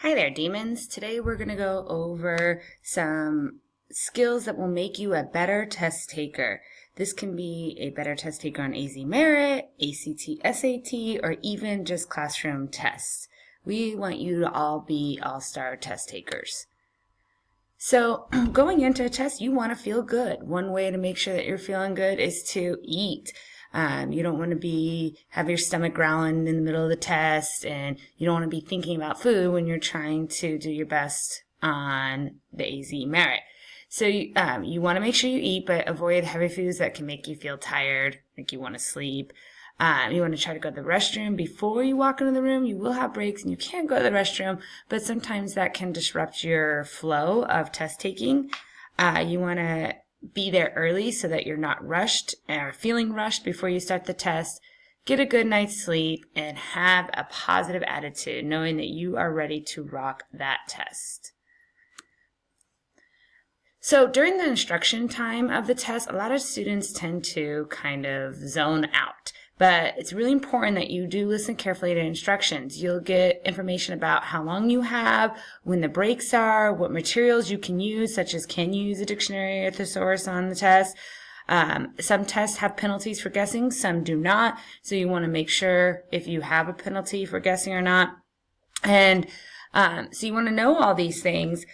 Hi there, demons. Today we're going to go over some skills that will make you a better test taker. This can be a better test taker on AZ Merit, ACT, SAT, or even just classroom tests. We want you to all be all-star test takers. So going into a test, you want to feel good. One way to make sure that you're feeling good is to eat. You don't want to have your stomach growling in the middle of the test, and you don't want to be thinking about food when you're trying to do your best on the AZ Merit. So you want to make sure you eat, but avoid heavy foods that can make you feel tired, make you want to sleep. You want to try to go to the restroom before you walk into the room. You will have breaks and you can go to the restroom, but sometimes that can disrupt your flow of test taking. You want to be there early so that you're not rushed or feeling rushed before you start the test. Get a good night's sleep and have a positive attitude, knowing that you are ready to rock that test. So during the instruction time of the test, a lot of students tend to kind of zone out. But it's really important that you do listen carefully to instructions. You'll get information about how long you have, when the breaks are, what materials you can use, such as can you use a dictionary or thesaurus on the test. Some tests have penalties for guessing, some do not. So you want to make sure if you have a penalty for guessing or not. And so you want to know all these things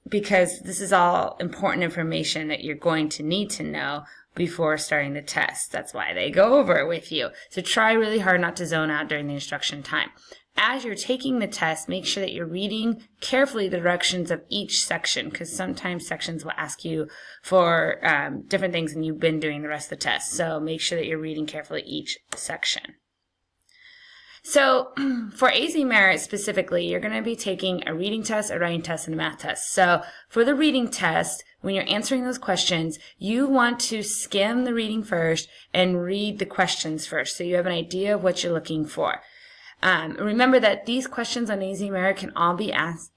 because this is all important information that you're going to need to know before starting the test. That's why they go over it with you. So try really hard not to zone out during the instruction time. As you're taking the test, make sure that you're reading carefully the directions of each section, because sometimes sections will ask you for different things than you've been doing the rest of the test. So make sure that you're reading carefully each section. So for AZ Merit specifically, you're going to be taking a reading test, a writing test, and a math test. So for the reading test, when you're answering those questions, you want to skim the reading first and read the questions first so you have an idea of what you're looking for. Remember that these questions on AZ Merit can all be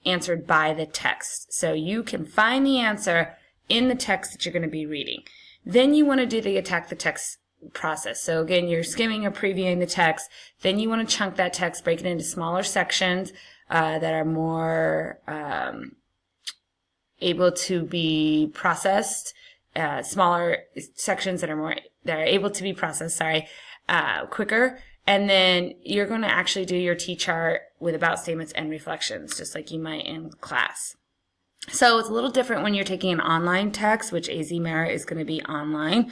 answered by the text. So you can find the answer in the text that you're going to be reading. Then you want to do the attack the text process. So again, you're skimming or previewing the text. Then you want to chunk that text, break it into smaller sections that are more able to be processed. Smaller sections that are able to be processed. Quicker. And then you're going to actually do your T-chart with about statements and reflections, just like you might in class. So it's a little different when you're taking an online text, which AZ Merit is going to be online.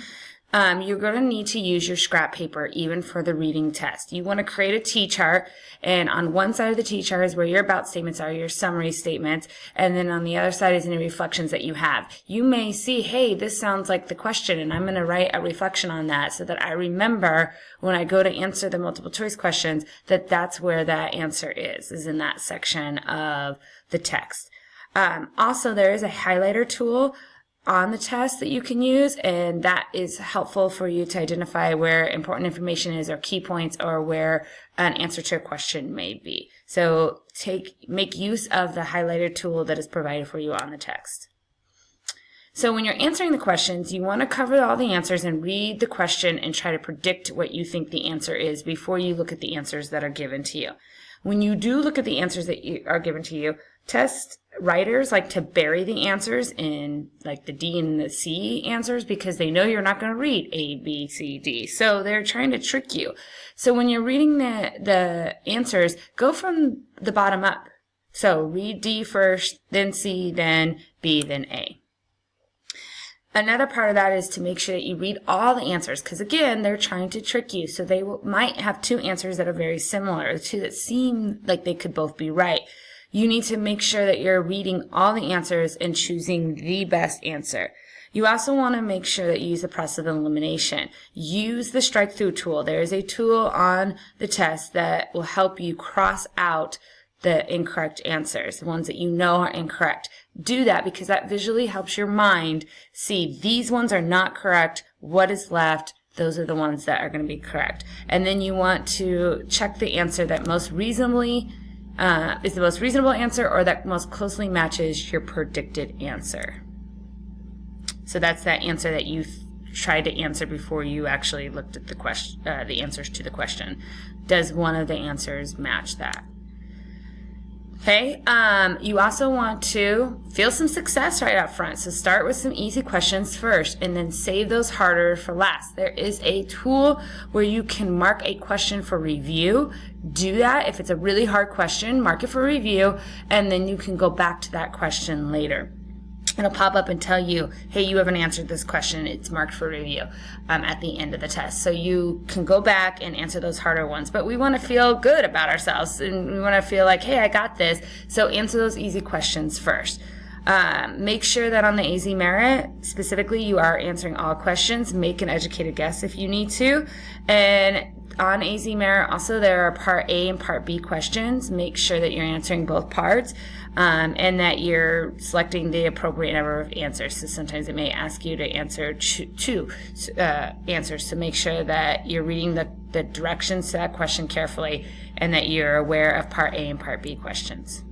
You're going to need to use your scrap paper even for the reading test. You want to create a T-chart, and on one side of the T-chart is where your about statements are, your summary statements, and then on the other side is any reflections that you have. You may see, hey, this sounds like the question, and I'm going to write a reflection on that so that I remember when I go to answer the multiple choice questions that that's where that answer is in that section of the text. Also, there is a highlighter tool on the test that you can use, and that is helpful for you to identify where important information is or key points or where an answer to a question may be. So make use of the highlighter tool that is provided for you on the text. So when you're answering the questions, you want to cover all the answers and read the question and try to predict what you think the answer is before you look at the answers that are given to you. When you do look at the answers that are given to you, test writers like to bury the answers in like the D and the C answers because they know you're not going to read A, B, C, D. So they're trying to trick you. So when you're reading the answers, go from the bottom up. So read D first, then C, then B, then A. Another part of that is to make sure that you read all the answers because, again, they're trying to trick you. So they might have two answers that are very similar, two that seem like they could both be right. You need to make sure that you're reading all the answers and choosing the best answer. You also want to make sure that you use the process of elimination. Use the strike through tool. There is a tool on the test that will help you cross out the incorrect answers, the ones that you know are incorrect. Do that because that visually helps your mind see these ones are not correct, what is left, those are the ones that are going to be correct. And then you want to check the answer that most reasonably is the most reasonable answer or that most closely matches your predicted answer. So that's that answer that you tried to answer before you actually looked at the question, the answers to the question. Does one of the answers match that? Okay, you also want to feel some success right up front. So start with some easy questions first and then save those harder for last. There is a tool where you can mark a question for review. Do that. If it's a really hard question, mark it for review, and then you can go back to that question later. It'll pop up and tell you, hey, you haven't answered this question. It's marked for review at the end of the test. So you can go back and answer those harder ones. But we want to feel good about ourselves, and we want to feel like, hey, I got this. So answer those easy questions first. Make sure that on the AZ Merit, specifically, you are answering all questions. Make an educated guess if you need to. And on AZ Merit, also, there are Part A and Part B questions. Make sure that you're answering both parts. And that you're selecting the appropriate number of answers. So sometimes it may ask you to answer two answers. So make sure that you're reading the directions to that question carefully and that you're aware of Part A and Part B questions.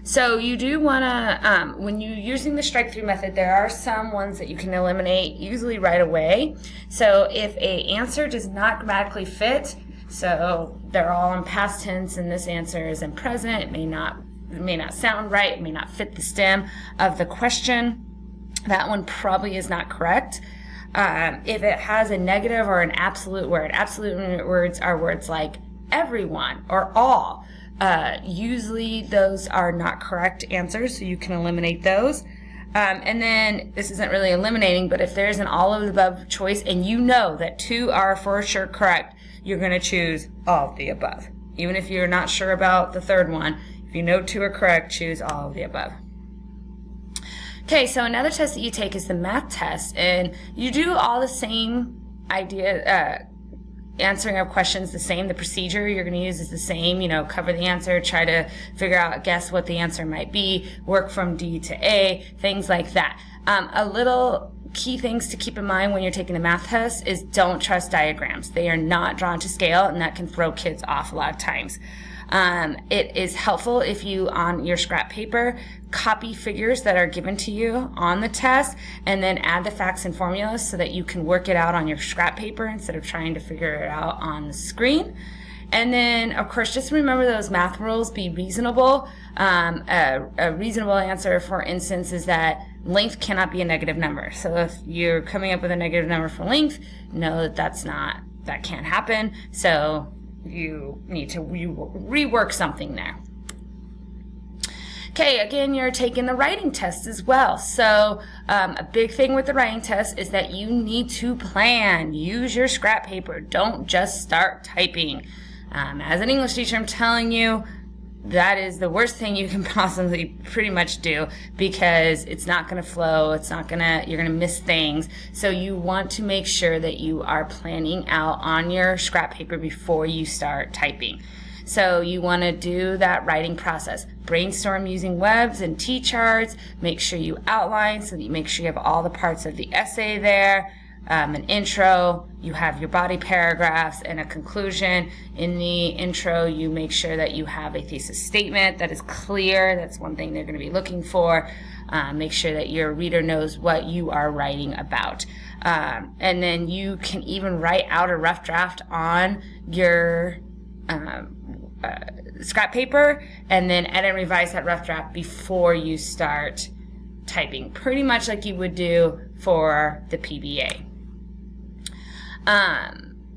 So you do want to, when you're using the strike-through method, there are some ones that you can eliminate usually right away. So if a answer does not grammatically fit, so they're all in past tense and this answer is in present, it may not sound right, it may not fit the stem of the question, that one probably is not correct. If it has a negative or an absolute word, absolute words are words like everyone or all. Usually those are not correct answers, so you can eliminate those. And then this isn't really eliminating, but if there's an all of the above choice and you know that two are for sure correct, you're going to choose all of the above. Even if you're not sure about the third one, if you know two are correct, choose all of the above. Okay, so another test that you take is the math test, and you do all the same idea, answering of questions the same. The procedure you're going to use is the same. Cover the answer, try to figure out, guess what the answer might be, work from D to A, things like that. A little key things to keep in mind when you're taking the math test is don't trust diagrams. They are not drawn to scale, and that can throw kids off a lot of times. It is helpful if you, on your scrap paper, copy figures that are given to you on the test and then add the facts and formulas so that you can work it out on your scrap paper instead of trying to figure it out on the screen. And then, of course, just remember those math rules. Be reasonable. A reasonable answer, for instance, is that length cannot be a negative number. So if you're coming up with a negative number for length, know that that can't happen. So you need to rework something there. Okay, again, you're taking the writing test as well. So a big thing with the writing test is that you need to plan. Use your scrap paper. Don't just start typing. As an English teacher, I'm telling you, that is the worst thing you can possibly pretty much do, because it's not going to flow. You're going to miss things. So you want to make sure that you are planning out on your scrap paper before you start typing. So you want to do that writing process. Brainstorm using webs and T-charts. Make sure you outline so that you make sure you have all the parts of the essay there. An intro, you have your body paragraphs, and a conclusion. In the intro, you make sure that you have a thesis statement that is clear. That's one thing they're going to be looking for. Make sure that your reader knows what you are writing about. And then you can even write out a rough draft on your scrap paper, and then edit and revise that rough draft before you start typing, pretty much like you would do for the PBA.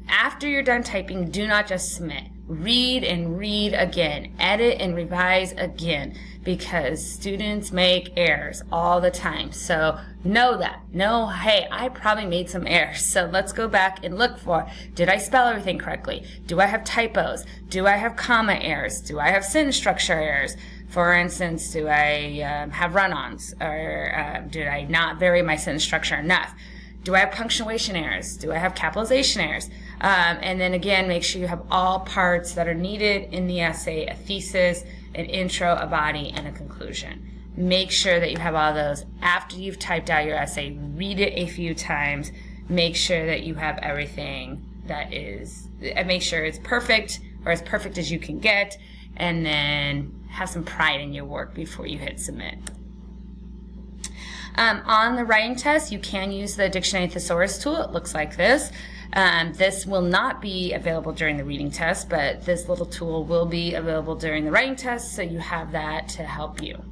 After you're done typing, do not just submit. Read and read again. Edit and revise again, because students make errors all the time. So know that. Know, hey, I probably made some errors. So let's go back and look for, did I spell everything correctly? Do I have typos? Do I have comma errors? Do I have sentence structure errors? For instance, do I have run-ons? Or did I not vary my sentence structure enough? Do I have punctuation errors? Do I have capitalization errors? And then again, make sure you have all parts that are needed in the essay: a thesis, an intro, a body, and a conclusion. Make sure that you have all those. After you've typed out your essay, read it a few times. Make sure that you have everything and make sure it's perfect, or as perfect as you can get, and then have some pride in your work before you hit submit. On the writing test, you can use the Dictionary Thesaurus tool. It looks like this. This will not be available during the reading test, but this little tool will be available during the writing test, so you have that to help you.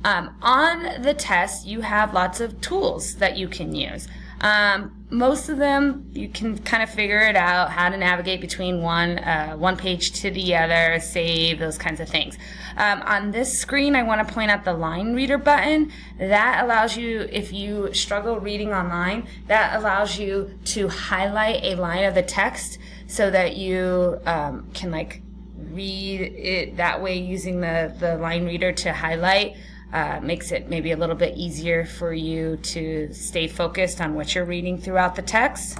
On the test, you have lots of tools that you can use. Most of them, you can kind of figure it out, how to navigate between one page to the other, save, those kinds of things. On this screen, I want to point out the line reader button. That allows you, if you struggle reading online, that allows you to highlight a line of the text so that you can like read it that way using the line reader to highlight. Makes it maybe a little bit easier for you to stay focused on what you're reading throughout the text.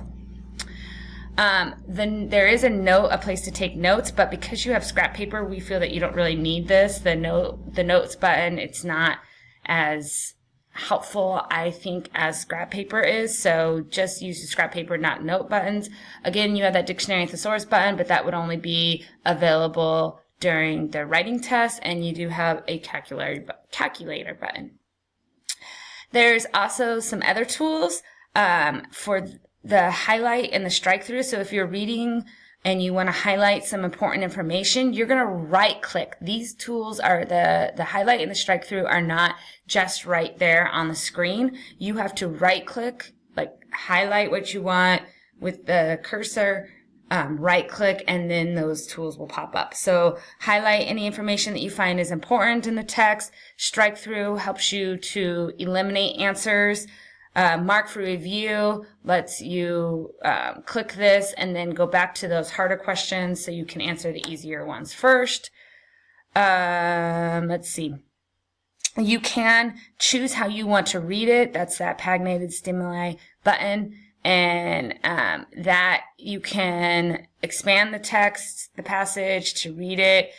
Then there is a place to take notes, but because you have scrap paper, we feel that you don't really need this. The notes button, it's not as helpful, I think, as scrap paper is. So just use the scrap paper, not note buttons. Again, you have that dictionary and thesaurus button, but that would only be available during the writing test, and you do have a calculator button. There's also some other tools for the highlight and the strike through. So if you're reading and you want to highlight some important information, you're going to right click. These tools are the highlight and the strike through are not just right there on the screen. You have to right click, like highlight what you want with the cursor, right click, and then those tools will pop up. So highlight any information that you find is important in the text. Strike through helps you to eliminate answers. Mark for review lets you click this and then go back to those harder questions so you can answer the easier ones first. Let's see. You can choose how you want to read it. That's that paginated stimuli button. And that you can expand the text, the passage to read it.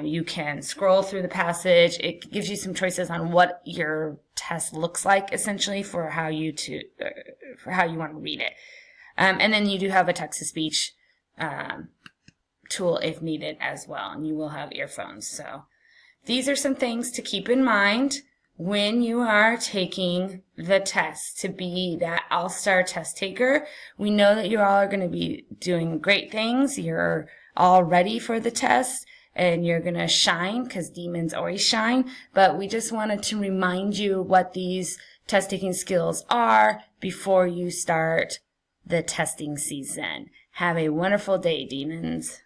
You can scroll through the passage. It gives you some choices on what your test looks like, essentially, for how you want to read it. And then you do have a text-to-speech tool if needed as well, and you will have earphones. So these are some things to keep in mind when you are taking the test to be that all-star test taker. We know that you all are going to be doing great things. You're all ready for the test and you're going to shine, because demons always shine. But we just wanted to remind you what these test taking skills are before you start the testing season. Have a wonderful day, demons.